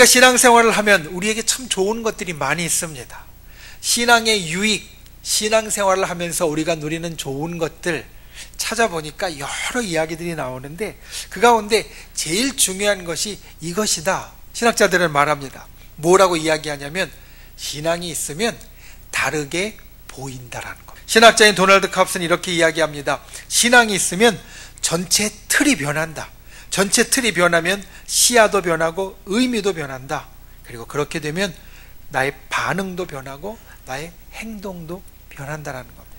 우리가 신앙생활을 하면 우리에게 참 좋은 것들이 많이 있습니다. 신앙의 유익, 신앙생활을 하면서 우리가 누리는 좋은 것들 찾아보니까 여러 이야기들이 나오는데 그 가운데 제일 중요한 것이 이것이다. 신학자들은 말합니다. 뭐라고 이야기하냐면 신앙이 있으면 다르게 보인다라는 것. 신학자인 도널드 캅스는 이렇게 이야기합니다. 신앙이 있으면 전체 틀이 변한다. 전체 틀이 변하면 시야도 변하고 의미도 변한다. 그리고 그렇게 되면 나의 반응도 변하고 나의 행동도 변한다는 겁니다.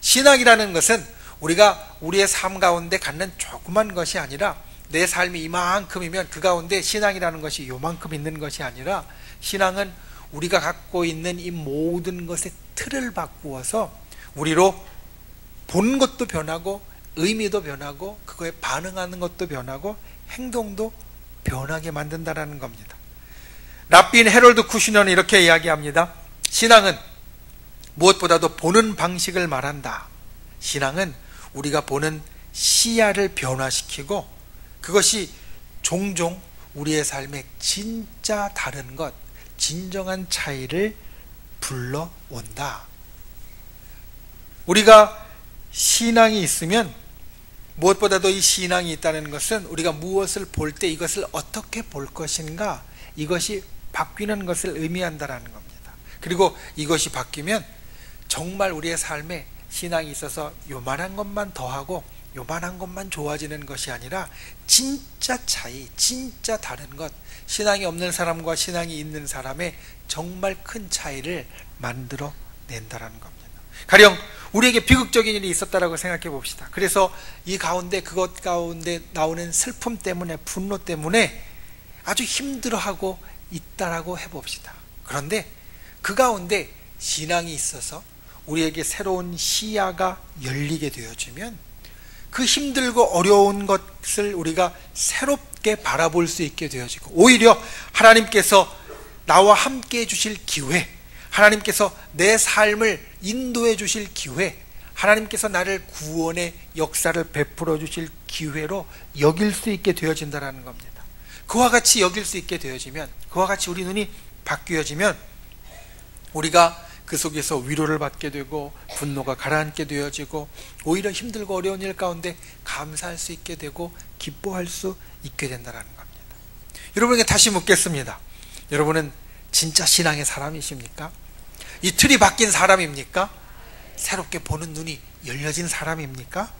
신앙이라는 것은 우리가 우리의 삶 가운데 갖는 조그만 것이 아니라 내 삶이 이만큼이면 그 가운데 신앙이라는 것이 요만큼 있는 것이 아니라 신앙은 우리가 갖고 있는 이 모든 것의 틀을 바꾸어서 우리로 보는 것도 변하고 의미도 변하고 그거에 반응하는 것도 변하고 행동도 변하게 만든다는 겁니다. 랍빈 헤롤드 쿠시너는 이렇게 이야기합니다. 신앙은 무엇보다도 보는 방식을 말한다. 신앙은 우리가 보는 시야를 변화시키고 그것이 종종 우리의 삶에 진짜 다른 것, 진정한 차이를 불러온다. 우리가 신앙이 있으면 무엇보다도 이 신앙이 있다는 것은 우리가 무엇을 볼 때 이것을 어떻게 볼 것인가, 이것이 바뀌는 것을 의미한다는 겁니다. 그리고 이것이 바뀌면 정말 우리의 삶에 신앙이 있어서 요만한 것만 더하고 요만한 것만 좋아지는 것이 아니라 진짜 차이, 진짜 다른 것, 신앙이 없는 사람과 신앙이 있는 사람의 정말 큰 차이를 만들어 낸다는 겁니다. 가령 우리에게 비극적인 일이 있었다라고 생각해 봅시다. 그래서 이 가운데 그것 가운데 나오는 슬픔 때문에 분노 때문에 아주 힘들어하고 있다라고 해봅시다. 그런데 그 가운데 신앙이 있어서 우리에게 새로운 시야가 열리게 되어지면 그 힘들고 어려운 것을 우리가 새롭게 바라볼 수 있게 되어지고 오히려 하나님께서 나와 함께 해주실 기회, 하나님께서 내 삶을 인도해 주실 기회, 하나님께서 나를 구원의 역사를 베풀어 주실 기회로 여길 수 있게 되어진다는 겁니다. 그와 같이 여길 수 있게 되어지면, 그와 같이 우리 눈이 바뀌어지면 우리가 그 속에서 위로를 받게 되고 분노가 가라앉게 되어지고 오히려 힘들고 어려운 일 가운데 감사할 수 있게 되고 기뻐할 수 있게 된다는 겁니다. 여러분에게 다시 묻겠습니다. 여러분은 진짜 신앙의 사람이십니까? 이 틀이 바뀐 사람입니까? 새롭게 보는 눈이 열려진 사람입니까?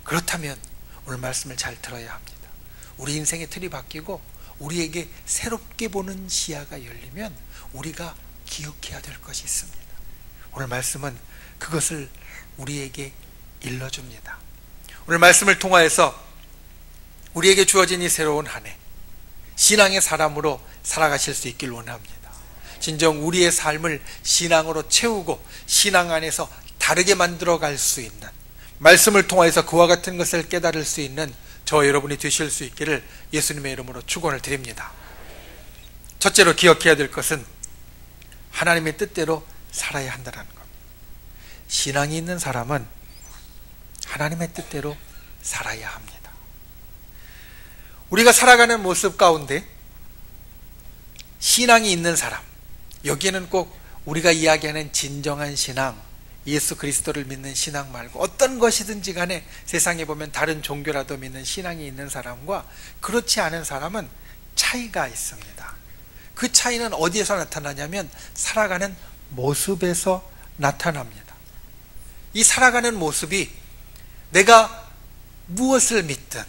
그렇다면 오늘 말씀을 잘 들어야 합니다. 우리 인생의 틀이 바뀌고 우리에게 새롭게 보는 시야가 열리면 우리가 기억해야 될 것이 있습니다. 오늘 말씀은 그것을 우리에게 일러줍니다. 오늘 말씀을 통하여서 우리에게 주어진 이 새로운 한 해, 신앙의 사람으로 살아가실 수 있길 원합니다. 진정 우리의 삶을 신앙으로 채우고 신앙 안에서 다르게 만들어 갈 수 있는, 말씀을 통해서 그와 같은 것을 깨달을 수 있는 저와 여러분이 되실 수 있기를 예수님의 이름으로 축원을 드립니다. 첫째로 기억해야 될 것은 하나님의 뜻대로 살아야 한다는 겁니다. 신앙이 있는 사람은 하나님의 뜻대로 살아야 합니다. 우리가 살아가는 모습 가운데 신앙이 있는 사람, 여기에는 꼭 우리가 이야기하는 진정한 신앙, 예수 그리스도를 믿는 신앙 말고 어떤 것이든지 간에 세상에 보면 다른 종교라도 믿는 신앙이 있는 사람과 그렇지 않은 사람은 차이가 있습니다. 그 차이는 어디에서 나타나냐면 살아가는 모습에서 나타납니다. 이 살아가는 모습이 내가 무엇을 믿든,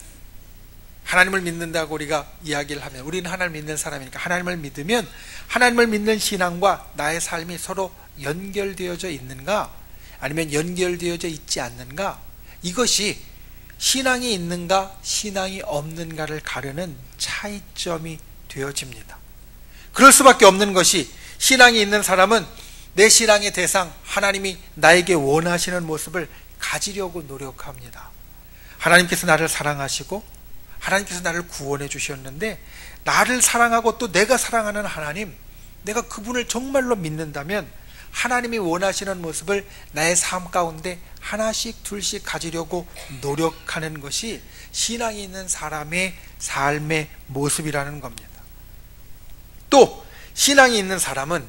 하나님을 믿는다고 우리가 이야기를 하면 우리는 하나님을 믿는 사람이니까 하나님을 믿으면 하나님을 믿는 신앙과 나의 삶이 서로 연결되어져 있는가 아니면 연결되어져 있지 않는가, 이것이 신앙이 있는가 신앙이 없는가를 가르는 차이점이 되어집니다. 그럴 수밖에 없는 것이, 신앙이 있는 사람은 내 신앙의 대상 하나님이 나에게 원하시는 모습을 가지려고 노력합니다. 하나님께서 나를 사랑하시고 하나님께서 나를 구원해 주셨는데 나를 사랑하고 또 내가 사랑하는 하나님, 내가 그분을 정말로 믿는다면 하나님이 원하시는 모습을 나의 삶 가운데 하나씩 둘씩 가지려고 노력하는 것이 신앙이 있는 사람의 삶의 모습이라는 겁니다. 또 신앙이 있는 사람은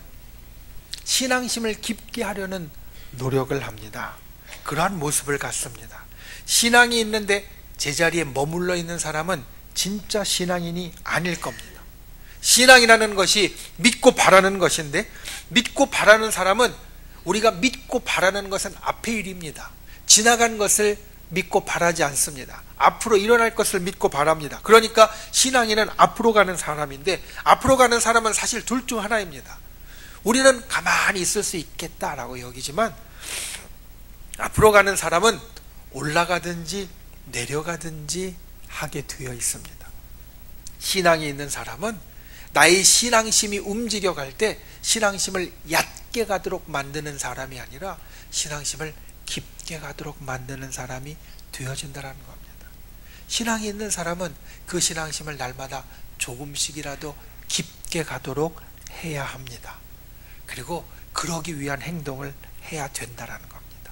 신앙심을 깊게 하려는 노력을 합니다. 그러한 모습을 갖습니다. 신앙이 있는데 제자리에 머물러 있는 사람은 진짜 신앙인이 아닐 겁니다. 신앙이라는 것이 믿고 바라는 것인데, 믿고 바라는 사람은, 우리가 믿고 바라는 것은 앞의 일입니다. 지나간 것을 믿고 바라지 않습니다. 앞으로 일어날 것을 믿고 바랍니다. 그러니까 신앙인은 앞으로 가는 사람인데, 앞으로 가는 사람은 사실 둘 중 하나입니다. 우리는 가만히 있을 수 있겠다라고 여기지만, 앞으로 가는 사람은 올라가든지 내려가든지 하게 되어 있습니다. 신앙이 있는 사람은 나의 신앙심이 움직여갈 때 신앙심을 얕게 가도록 만드는 사람이 아니라 신앙심을 깊게 가도록 만드는 사람이 되어진다는 겁니다. 신앙이 있는 사람은 그 신앙심을 날마다 조금씩이라도 깊게 가도록 해야 합니다. 그리고 그러기 위한 행동을 해야 된다는 겁니다.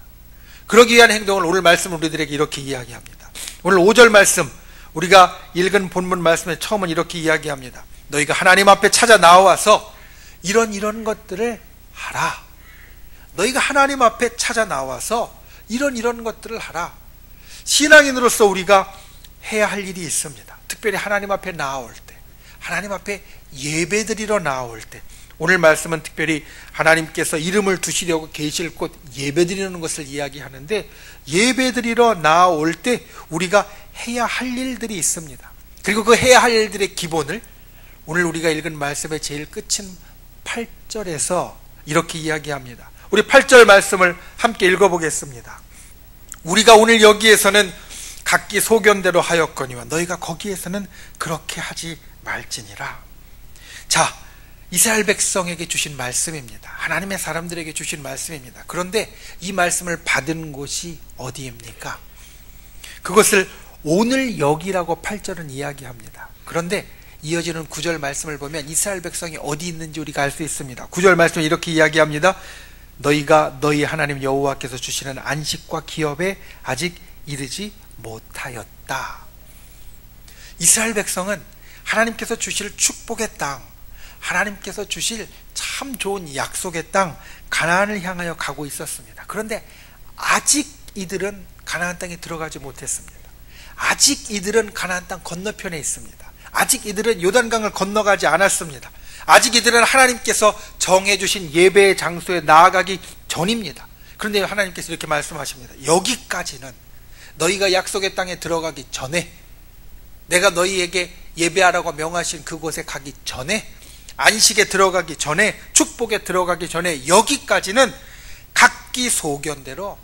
그러기 위한 행동을 오늘 말씀 우리들에게 이렇게 이야기합니다. 오늘 5절 말씀, 우리가 읽은 본문 말씀에 처음은 이렇게 이야기합니다. 너희가 하나님 앞에 찾아 나와서 이런 것들을 하라. 너희가 하나님 앞에 찾아 나와서 이런 것들을 하라. 신앙인으로서 우리가 해야 할 일이 있습니다. 특별히 하나님 앞에 나올 때, 하나님 앞에 예배드리러 나올 때, 오늘 말씀은 특별히 하나님께서 이름을 두시려고 계실 곳 예배드리는 것을 이야기하는데, 예배드리러 나올 때 우리가 해야 할 일들이 있습니다. 그리고 그 해야 할 일들의 기본을 오늘 우리가 읽은 말씀의 제일 끝인 8절에서 이렇게 이야기합니다. 우리 8절 말씀을 함께 읽어보겠습니다. 우리가 오늘 여기에서는 각기 소견대로 하였거니와 너희가 거기에서는 그렇게 하지 말지니라. 자, 이스라엘 백성에게 주신 말씀입니다. 하나님의 사람들에게 주신 말씀입니다. 그런데 이 말씀을 받은 곳이 어디입니까? 그것을 오늘 여기라고 8절은 이야기합니다. 그런데 이어지는 9절 말씀을 보면 이스라엘 백성이 어디 있는지 우리가 알 수 있습니다. 9절 말씀은 이렇게 이야기합니다. 너희가 너희 하나님 여호와께서 주시는 안식과 기업에 아직 이르지 못하였다. 이스라엘 백성은 하나님께서 주실 축복의 땅, 하나님께서 주실 참 좋은 약속의 땅 가나안을 향하여 가고 있었습니다. 그런데 아직 이들은 가나안 땅에 들어가지 못했습니다. 아직 이들은 가나안 땅 건너편에 있습니다. 아직 이들은 요단강을 건너가지 않았습니다. 아직 이들은 하나님께서 정해주신 예배의 장소에 나아가기 전입니다. 그런데 하나님께서 이렇게 말씀하십니다. 여기까지는 너희가 약속의 땅에 들어가기 전에, 내가 너희에게 예배하라고 명하신 그곳에 가기 전에, 안식에 들어가기 전에, 축복에 들어가기 전에 여기까지는 각기 소견대로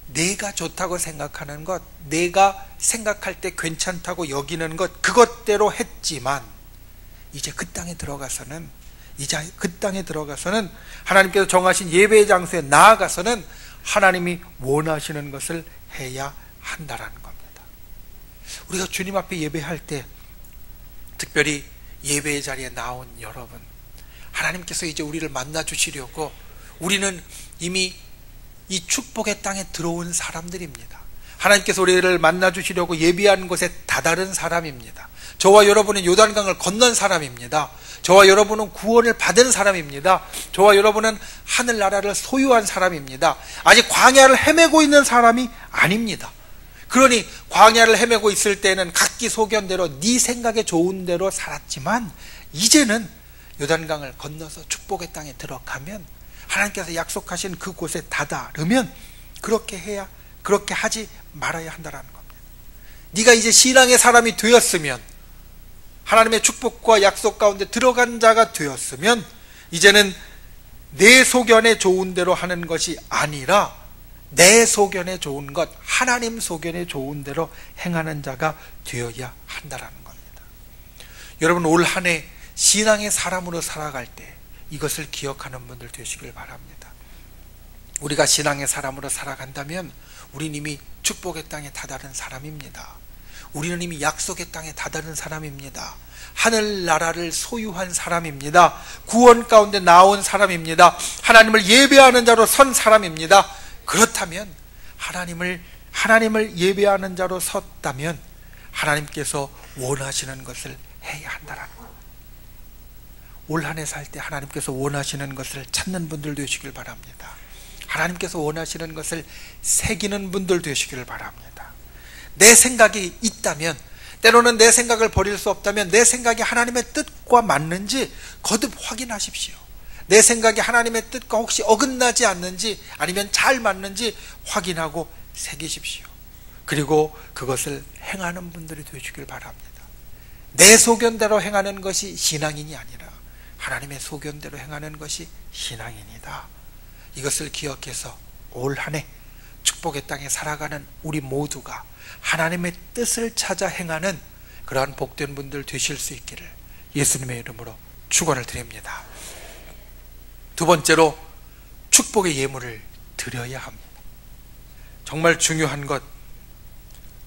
내가 좋다고 생각하는 것, 내가 생각할 때 괜찮다고 여기는 것, 그것대로 했지만 이제 그 땅에 들어가서는 하나님께서 정하신 예배의 장소에 나아가서는 하나님이 원하시는 것을 해야 한다라는 겁니다. 우리가 주님 앞에 예배할 때, 특별히 예배의 자리에 나온 여러분, 하나님께서 이제 우리를 만나 주시려고, 우리는 이미 이 축복의 땅에 들어온 사람들입니다. 하나님께서 우리를 만나 주시려고 예비한 곳에 다다른 사람입니다. 저와 여러분은 요단강을 건넌 사람입니다. 저와 여러분은 구원을 받은 사람입니다. 저와 여러분은 하늘나라를 소유한 사람입니다. 아직 광야를 헤매고 있는 사람이 아닙니다. 그러니 광야를 헤매고 있을 때는 각기 소견대로 네 생각에 좋은 대로 살았지만, 이제는 요단강을 건너서 축복의 땅에 들어가면, 하나님께서 약속하신 그곳에 다다르면 그렇게 하지 말아야 한다는 겁니다. 네가 이제 신앙의 사람이 되었으면, 하나님의 축복과 약속 가운데 들어간 자가 되었으면, 이제는 내 소견에 좋은 대로 하는 것이 아니라 내 소견에 좋은 것, 하나님 소견에 좋은 대로 행하는 자가 되어야 한다는 겁니다. 여러분, 올 한 해 신앙의 사람으로 살아갈 때 이것을 기억하는 분들 되시길 바랍니다. 우리가 신앙의 사람으로 살아간다면 우리는 이미 축복의 땅에 다다른 사람입니다. 우리는 이미 약속의 땅에 다다른 사람입니다. 하늘나라를 소유한 사람입니다. 구원 가운데 나온 사람입니다. 하나님을 예배하는 자로 선 사람입니다. 그렇다면 하나님을 예배하는 자로 섰다면 하나님께서 원하시는 것을 해야 한다는 것. 올 한 해 살 때 하나님께서 원하시는 것을 찾는 분들 되시길 바랍니다. 하나님께서 원하시는 것을 새기는 분들 되시기를 바랍니다. 내 생각이 있다면, 때로는 내 생각을 버릴 수 없다면 내 생각이 하나님의 뜻과 맞는지 거듭 확인하십시오. 내 생각이 하나님의 뜻과 혹시 어긋나지 않는지, 아니면 잘 맞는지 확인하고 새기십시오. 그리고 그것을 행하는 분들이 되시길 바랍니다. 내 소견대로 행하는 것이 신앙인이 아니라 하나님의 소견대로 행하는 것이 신앙인이다. 이것을 기억해서 올 한 해 축복의 땅에 살아가는 우리 모두가 하나님의 뜻을 찾아 행하는 그러한 복된 분들 되실 수 있기를 예수님의 이름으로 축원을 드립니다. 두 번째로, 축복의 예물을 드려야 합니다. 정말 중요한 것,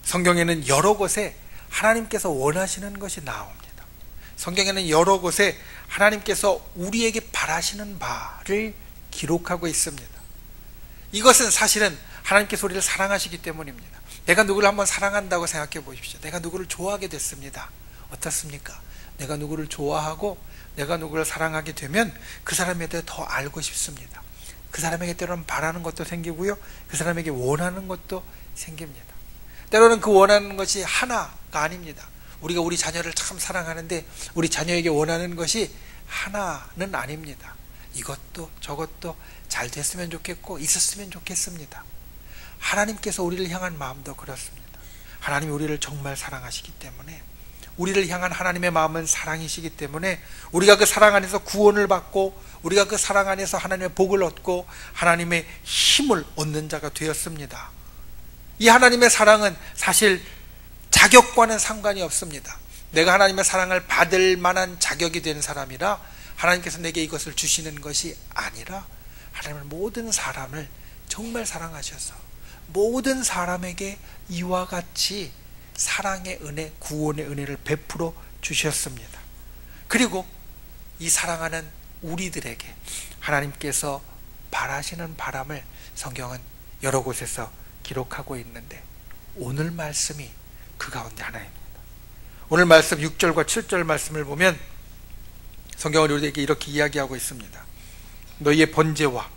성경에는 여러 곳에 하나님께서 원하시는 것이 나옵니다. 성경에는 여러 곳에 하나님께서 우리에게 바라시는 바를 기록하고 있습니다. 이것은 사실은 하나님께서 우리를 사랑하시기 때문입니다. 내가 누구를 한번 사랑한다고 생각해 보십시오. 내가 누구를 좋아하게 됐습니다. 어떻습니까? 내가 누구를 좋아하고 내가 누구를 사랑하게 되면 그 사람에 대해 더 알고 싶습니다. 그 사람에게 때로는 바라는 것도 생기고요, 그 사람에게 원하는 것도 생깁니다. 때로는 그 원하는 것이 하나가 아닙니다. 우리가 우리 자녀를 참 사랑하는데 우리 자녀에게 원하는 것이 하나는 아닙니다. 이것도 저것도 잘 됐으면 좋겠고 있었으면 좋겠습니다. 하나님께서 우리를 향한 마음도 그렇습니다. 하나님이 우리를 정말 사랑하시기 때문에, 우리를 향한 하나님의 마음은 사랑이시기 때문에 우리가 그 사랑 안에서 구원을 받고 우리가 그 사랑 안에서 하나님의 복을 얻고 하나님의 힘을 얻는 자가 되었습니다. 이 하나님의 사랑은 사실 자격과는 상관이 없습니다. 내가 하나님의 사랑을 받을 만한 자격이 된 사람이라 하나님께서 내게 이것을 주시는 것이 아니라, 하나님은 모든 사람을 정말 사랑하셔서 모든 사람에게 이와 같이 사랑의 은혜, 구원의 은혜를 베풀어 주셨습니다. 그리고 이 사랑하는 우리들에게 하나님께서 바라시는 바람을 성경은 여러 곳에서 기록하고 있는데, 오늘 말씀이 그 가운데 하나입니다. 오늘 말씀 6절과 7절 말씀을 보면 성경은 우리에게 이렇게 이야기하고 있습니다. 너희의 번제와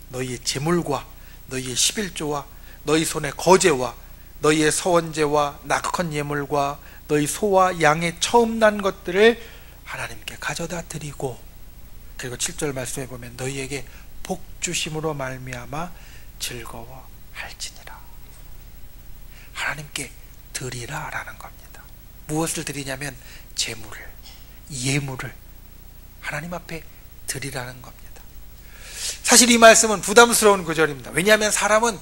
너희의 제물과 너희의 11조와 너희 손의 거제와 너희의 서원제와 낙헌 예물과 너희 소와 양의 처음 난 것들을 하나님께 가져다 드리고, 그리고 7절 말씀에 보면 너희에게 복 주심으로 말미암아 즐거워할지니라. 하나님께 드리라라는 겁니다. 무엇을 드리냐면 제물을, 예물을 하나님 앞에 드리라는 겁니다. 사실 이 말씀은 부담스러운 구절입니다. 왜냐하면 사람은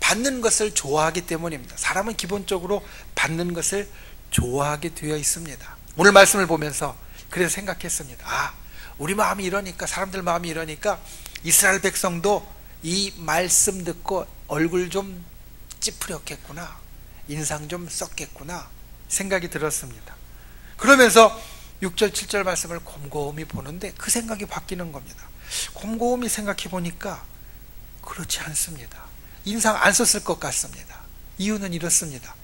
받는 것을 좋아하기 때문입니다. 사람은 기본적으로 받는 것을 좋아하게 되어 있습니다. 오늘 말씀을 보면서 그래서 생각했습니다. 우리 마음이 이러니까, 사람들 마음이 이러니까 이스라엘 백성도 이 말씀 듣고 얼굴 좀 찌푸렸겠구나, 인상 좀 썼겠구나 생각이 들었습니다. 그러면서 6절 7절 말씀을 곰곰이 보는데 그 생각이 바뀌는 겁니다. 곰곰이 생각해 보니까 그렇지 않습니다. 인상 안 썼을 것 같습니다. 이유는 이렇습니다.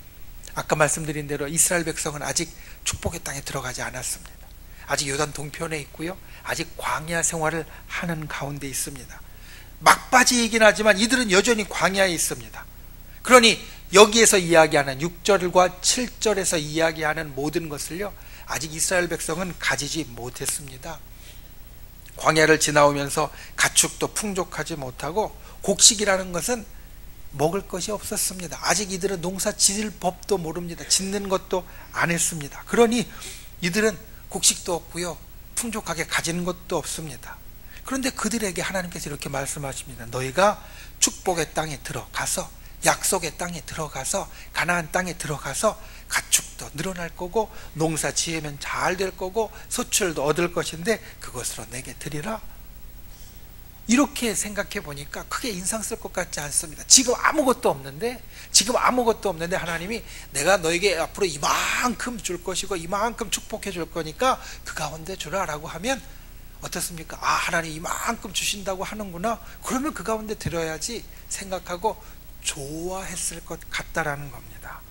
아까 말씀드린 대로 이스라엘 백성은 아직 축복의 땅에 들어가지 않았습니다. 아직 요단 동편에 있고요, 아직 광야 생활을 하는 가운데 있습니다. 막바지이긴 하지만 이들은 여전히 광야에 있습니다. 그러니 여기에서 이야기하는 6절과 7절에서 이야기하는 모든 것을요, 아직 이스라엘 백성은 가지지 못했습니다. 광야를 지나오면서 가축도 풍족하지 못하고 곡식이라는 것은 먹을 것이 없었습니다. 아직 이들은 농사 지을 법도 모릅니다. 짓는 것도 안 했습니다. 그러니 이들은 곡식도 없고요, 풍족하게 가지는 것도 없습니다. 그런데 그들에게 하나님께서 이렇게 말씀하십니다. 너희가 축복의 땅에 들어가서, 약속의 땅에 들어가서, 가나안 땅에 들어가서 가축도 늘어날 거고 농사 지으면 잘 될 거고 소출도 얻을 것인데 그것으로 내게 드리라. 이렇게 생각해 보니까 크게 인상 쓸 것 같지 않습니다. 지금 아무것도 없는데 하나님이 내가 너에게 앞으로 이만큼 줄 것이고 이만큼 축복해 줄 거니까 그 가운데 주라 라고 하면 어떻습니까? 하나님 이만큼 주신다고 하는구나, 그러면 그 가운데 들어야지 생각하고 좋아했을 것 같다라는 겁니다.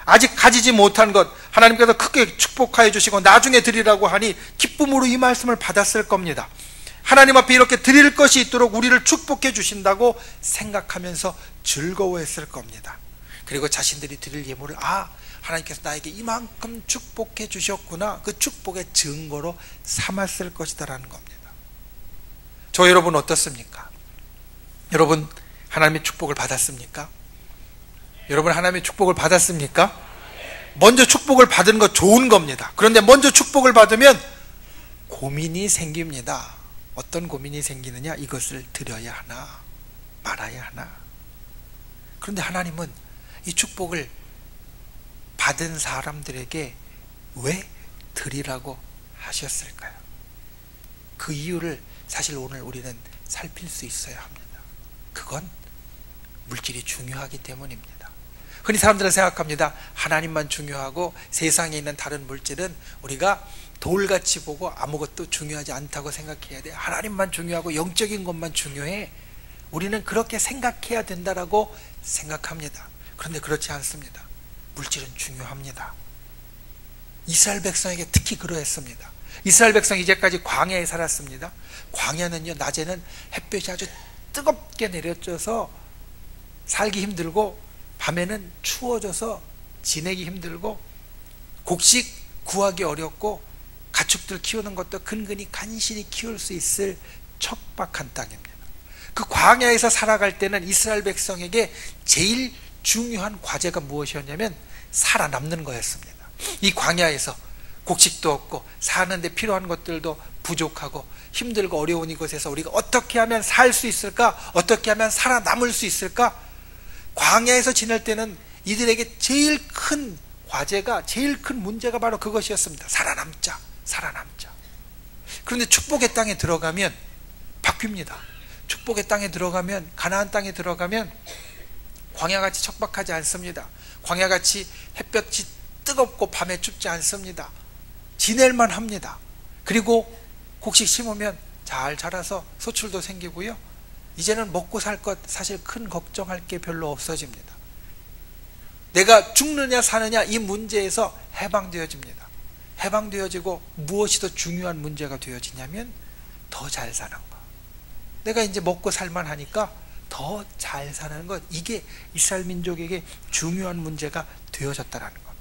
아직 가지지 못한 것 하나님께서 크게 축복하여 주시고 나중에 드리라고 하니 기쁨으로 이 말씀을 받았을 겁니다. 하나님 앞에 이렇게 드릴 것이 있도록 우리를 축복해 주신다고 생각하면서 즐거워했을 겁니다. 그리고 자신들이 드릴 예물을 하나님께서 나에게 이만큼 축복해 주셨구나, 그 축복의 증거로 삼았을 것이다라는 겁니다. 저 여러분 어떻습니까? 여러분 하나님의 축복을 받았습니까? 여러분 하나님의 축복을 받았습니까? 먼저 축복을 받은 거 좋은 겁니다. 그런데 먼저 축복을 받으면 고민이 생깁니다. 어떤 고민이 생기느냐? 이것을 드려야 하나 말아야 하나. 그런데 하나님은 이 축복을 받은 사람들에게 왜 드리라고 하셨을까요? 그 이유를 사실 오늘 우리는 살필 수 있어야 합니다. 그건 물질이 중요하기 때문입니다. 흔히 사람들은 생각합니다. 하나님만 중요하고 세상에 있는 다른 물질은 우리가 돌같이 보고 아무것도 중요하지 않다고 생각해야 돼. 하나님만 중요하고 영적인 것만 중요해. 우리는 그렇게 생각해야 된다라고 생각합니다. 그런데 그렇지 않습니다. 물질은 중요합니다. 이스라엘 백성에게 특히 그러했습니다. 이스라엘 백성이 이제까지 광야에 살았습니다. 광야는요, 낮에는 햇볕이 아주 뜨겁게 내려져서 살기 힘들고 밤에는 추워져서 지내기 힘들고 곡식 구하기 어렵고 가축들 키우는 것도 근근히 간신히 키울 수 있을 척박한 땅입니다. 그 광야에서 살아갈 때는 이스라엘 백성에게 제일 중요한 과제가 무엇이었냐면 살아남는 거였습니다. 이 광야에서 곡식도 없고 사는데 필요한 것들도 부족하고 힘들고 어려운 이곳에서 우리가 어떻게 하면 살 수 있을까? 어떻게 하면 살아남을 수 있을까? 광야에서 지낼 때는 이들에게 제일 큰 과제가, 제일 큰 문제가 바로 그것이었습니다. 살아남자. 그런데 축복의 땅에 들어가면 바뀝니다. 축복의 땅에 들어가면, 가나안 땅에 들어가면 광야같이 척박하지 않습니다. 광야같이 햇볕이 뜨겁고 밤에 춥지 않습니다. 지낼만 합니다. 그리고 곡식 심으면 잘 자라서 소출도 생기고요. 이제는 먹고 살 것 사실 큰 걱정할 게 별로 없어집니다. 내가 죽느냐 사느냐 이 문제에서 해방되어집니다. 해방되어지고 무엇이 더 중요한 문제가 되어지냐면 더 잘 사는 것. 내가 이제 먹고 살만 하니까 더 잘 사는 것, 이게 이스라엘 민족에게 중요한 문제가 되어졌다는 겁니다.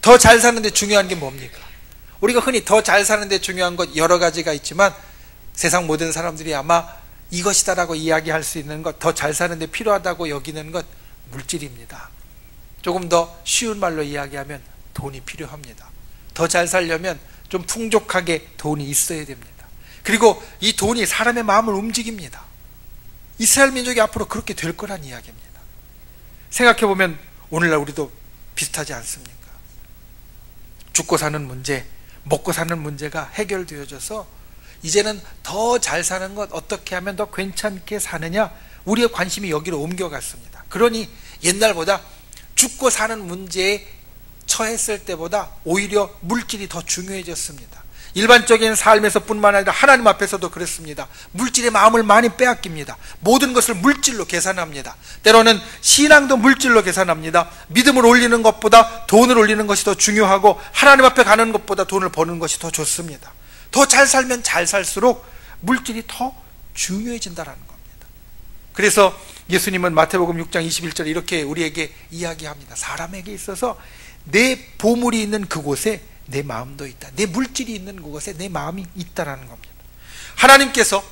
더 잘 사는데 중요한 게 뭡니까? 우리가 흔히 더 잘 사는데 중요한 것 여러 가지가 있지만 세상 모든 사람들이 아마 이것이다라고 이야기할 수 있는 것, 더 잘 사는데 필요하다고 여기는 것, 물질입니다. 조금 더 쉬운 말로 이야기하면 돈이 필요합니다. 더 잘 살려면 좀 풍족하게 돈이 있어야 됩니다. 그리고 이 돈이 사람의 마음을 움직입니다. 이스라엘 민족이 앞으로 그렇게 될 거란 이야기입니다. 생각해보면 오늘날 우리도 비슷하지 않습니까? 죽고 사는 문제, 먹고 사는 문제가 해결되어져서 이제는 더 잘 사는 것, 어떻게 하면 더 괜찮게 사느냐, 우리의 관심이 여기로 옮겨갔습니다. 그러니 옛날보다 죽고 사는 문제에 처했을 때보다 오히려 물질이 더 중요해졌습니다. 일반적인 삶에서 뿐만 아니라 하나님 앞에서도 그렇습니다. 물질의 마음을 많이 빼앗깁니다. 모든 것을 물질로 계산합니다. 때로는 신앙도 물질로 계산합니다. 믿음을 올리는 것보다 돈을 올리는 것이 더 중요하고 하나님 앞에 가는 것보다 돈을 버는 것이 더 좋습니다. 더 잘 살면 잘 살수록 물질이 더 중요해진다는 겁니다. 그래서 예수님은 마태복음 6장 21절에 이렇게 우리에게 이야기합니다. 사람에게 있어서 내 보물이 있는 그곳에 내 마음도 있다. 내 물질이 있는 그곳에 내 마음이 있다라는 겁니다. 하나님께서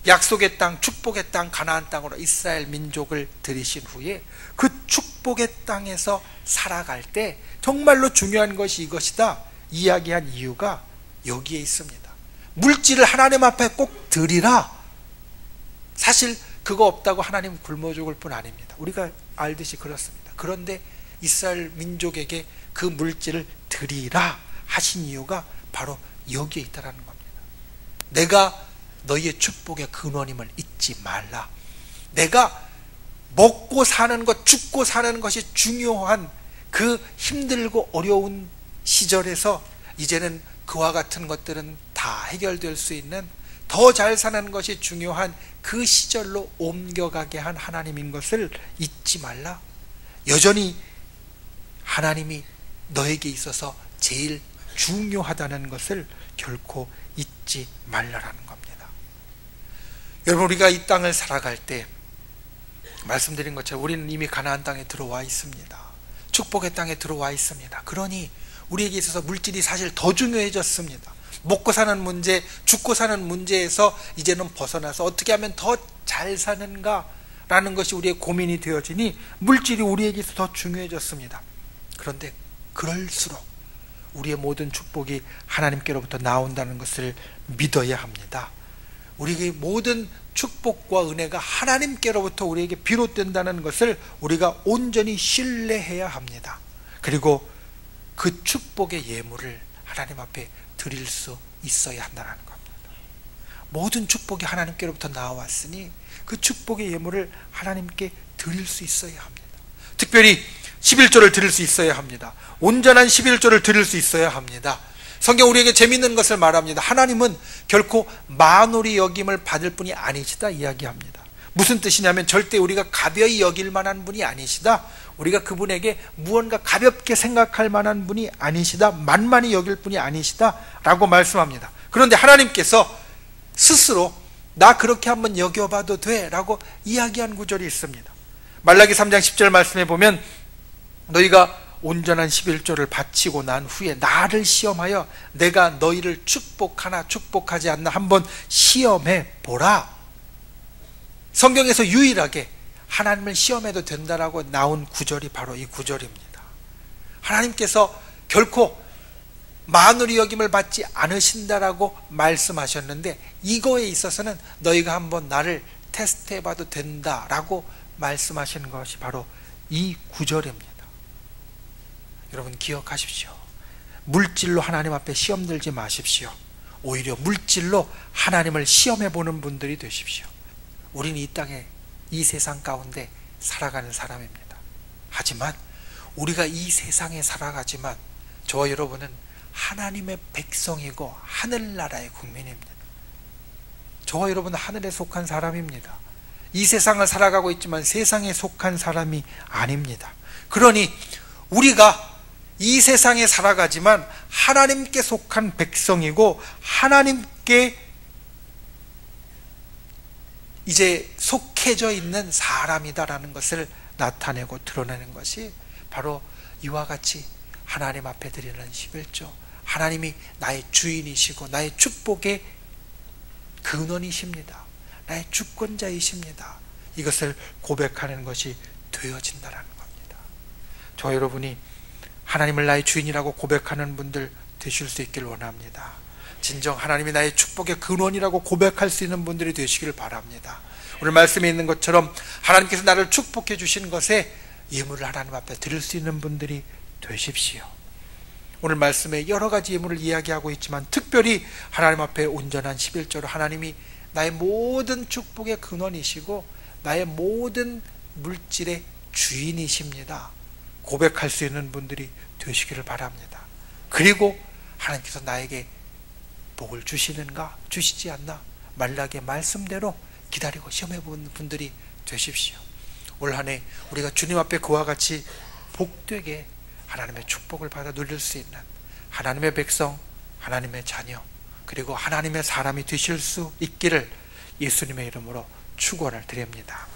약속의 땅, 축복의 땅, 가나안 땅으로 이스라엘 민족을 들이신 후에 그 축복의 땅에서 살아갈 때 정말로 중요한 것이 이것이다 이야기한 이유가 여기에 있습니다. 물질을 하나님 앞에 꼭 드리라. 사실 그거 없다고 하나님 굶어 죽을 뿐 아닙니다. 우리가 알듯이 그렇습니다. 그런데 이스라엘 민족에게 그 물질을 드리라 하신 이유가 바로 여기에 있다는 겁니다. 내가 너희의 축복의 근원임을 잊지 말라. 내가 먹고 사는 것, 죽고 사는 것이 중요한 그 힘들고 어려운 시절에서 이제는 그와 같은 것들은 다 해결될 수 있는 더 잘 사는 것이 중요한 그 시절로 옮겨가게 한 하나님인 것을 잊지 말라. 여전히 하나님이 너에게 있어서 제일 중요하다는 것을 결코 잊지 말라라는 겁니다. 여러분, 우리가 이 땅을 살아갈 때 말씀드린 것처럼 우리는 이미 가나안 땅에 들어와 있습니다. 축복의 땅에 들어와 있습니다. 그러니 우리에게 있어서 물질이 사실 더 중요해졌습니다. 먹고 사는 문제, 죽고 사는 문제에서 이제는 벗어나서 어떻게 하면 더 잘 사는가 라는 것이 우리의 고민이 되어지니 물질이 우리에게 있어서 더 중요해졌습니다. 그런데 그럴수록 우리의 모든 축복이 하나님께로부터 나온다는 것을 믿어야 합니다. 우리의 모든 축복과 은혜가 하나님께로부터 우리에게 비롯된다는 것을 우리가 온전히 신뢰해야 합니다. 그리고 그 축복의 예물을 하나님 앞에 드릴 수 있어야 한다는 겁니다. 모든 축복이 하나님께로부터 나왔으니 그 축복의 예물을 하나님께 드릴 수 있어야 합니다. 특별히 11조를 드릴 수 있어야 합니다. 온전한 11조를 드릴 수 있어야 합니다. 성경 우리에게 재미있는 것을 말합니다. 하나님은 결코 만홀히 여김을 받을 분이 아니시다 이야기합니다. 무슨 뜻이냐면 절대 우리가 가벼이 여길 만한 분이 아니시다. 우리가 그분에게 무언가 가볍게 생각할 만한 분이 아니시다. 만만히 여길 분이 아니시다 라고 말씀합니다. 그런데 하나님께서 스스로 나 그렇게 한번 여겨봐도 돼 라고 이야기한 구절이 있습니다. 말라기 3장 10절 말씀에 보면 너희가 온전한 11조를 바치고 난 후에 나를 시험하여 내가 너희를 축복하나 축복하지 않나 한번 시험해 보라. 성경에서 유일하게 하나님을 시험해도 된다라고 나온 구절이 바로 이 구절입니다. 하나님께서 결코 만홀히 여김을 받지 않으신다라고 말씀하셨는데 이거에 있어서는 너희가 한번 나를 테스트해봐도 된다라고 말씀하시는 것이 바로 이 구절입니다. 여러분 기억하십시오. 물질로 하나님 앞에 시험 들지 마십시오. 오히려 물질로 하나님을 시험해 보는 분들이 되십시오. 우리는 이 땅에 이 세상 가운데 살아가는 사람입니다. 하지만 우리가 이 세상에 살아가지만 저와 여러분은 하나님의 백성이고 하늘나라의 국민입니다. 저와 여러분은 하늘에 속한 사람입니다. 이 세상을 살아가고 있지만 세상에 속한 사람이 아닙니다. 그러니 우리가 이 세상에 살아가지만 하나님께 속한 백성이고 하나님께 이제 속해져 있는 사람이다라는 것을 나타내고 드러내는 것이 바로 이와 같이 하나님 앞에 드리는 11조, 하나님이 나의 주인이시고 나의 축복의 근원이십니다. 나의 주권자이십니다. 이것을 고백하는 것이 되어진다는 겁니다. 저 여러분이 하나님을 나의 주인이라고 고백하는 분들 되실 수 있길 원합니다. 진정 하나님이 나의 축복의 근원이라고 고백할 수 있는 분들이 되시길 바랍니다. 오늘 말씀에 있는 것처럼 하나님께서 나를 축복해 주신 것에 예물을 하나님 앞에 드릴 수 있는 분들이 되십시오. 오늘 말씀에 여러 가지 예물을 이야기하고 있지만 특별히 하나님 앞에 온전한 11조로 하나님이 나의 모든 축복의 근원이시고 나의 모든 물질의 주인이십니다. 고백할 수 있는 분들이 되시기를 바랍니다. 그리고 하나님께서 나에게 복을 주시는가 주시지 않나 말라기의 말씀대로 기다리고 시험해 보는 분들이 되십시오. 올 한 해 우리가 주님 앞에 그와 같이 복되게 하나님의 축복을 받아 누릴 수 있는 하나님의 백성, 하나님의 자녀, 그리고 하나님의 사람이 되실 수 있기를 예수님의 이름으로 축원을 드립니다.